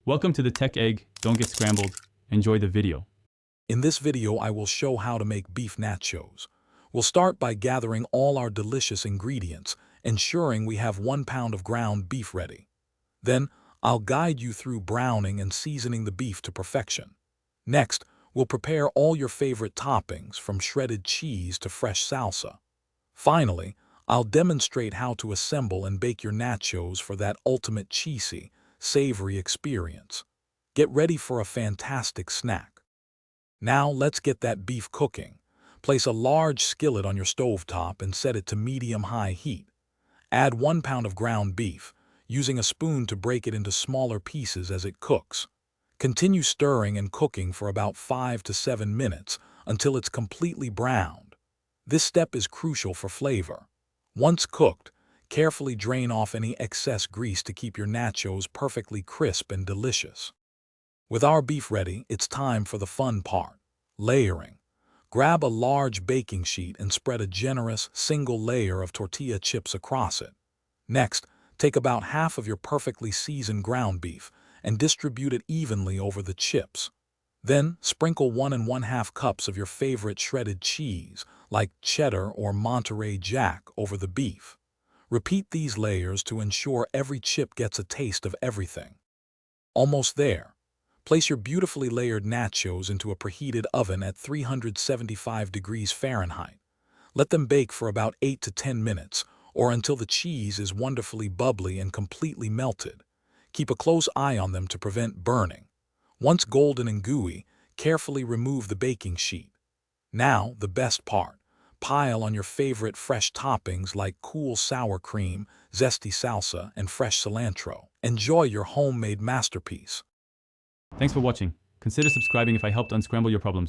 Welcome to the Tech Egg. Don't get scrambled. Enjoy the video. In this video, I will show how to make beef nachos. We'll start by gathering all our delicious ingredients, ensuring we have 1 pound of ground beef ready. Then, I'll guide you through browning and seasoning the beef to perfection. Next, we'll prepare all your favorite toppings, from shredded cheese to fresh salsa. Finally, I'll demonstrate how to assemble and bake your nachos for that ultimate cheesy, savory experience. Get ready for a fantastic snack. Now let's get that beef cooking. Place a large skillet on your stovetop and set it to medium-high heat. Add 1 pound of ground beef, using a spoon to break it into smaller pieces as it cooks. Continue stirring and cooking for about 5 to 7 minutes until it's completely browned. This step is crucial for flavor. Once cooked, carefully drain off any excess grease to keep your nachos perfectly crisp and delicious. With our beef ready, it's time for the fun part, layering. Grab a large baking sheet and spread a generous, single layer of tortilla chips across it. Next, take about half of your perfectly seasoned ground beef and distribute it evenly over the chips. Then, sprinkle 1 1/2 cups of your favorite shredded cheese, like cheddar or Monterey Jack, over the beef. Repeat these layers to ensure every chip gets a taste of everything. Almost there. Place your beautifully layered nachos into a preheated oven at 375 degrees Fahrenheit. Let them bake for about 8 to 10 minutes, or until the cheese is wonderfully bubbly and completely melted. Keep a close eye on them to prevent burning. Once golden and gooey, carefully remove the baking sheet. Now, the best part. Pile on your favorite fresh toppings like cool sour cream, zesty salsa, and fresh cilantro. Enjoy your homemade masterpiece. Thanks for watching. Consider subscribing if I helped unscramble your problems.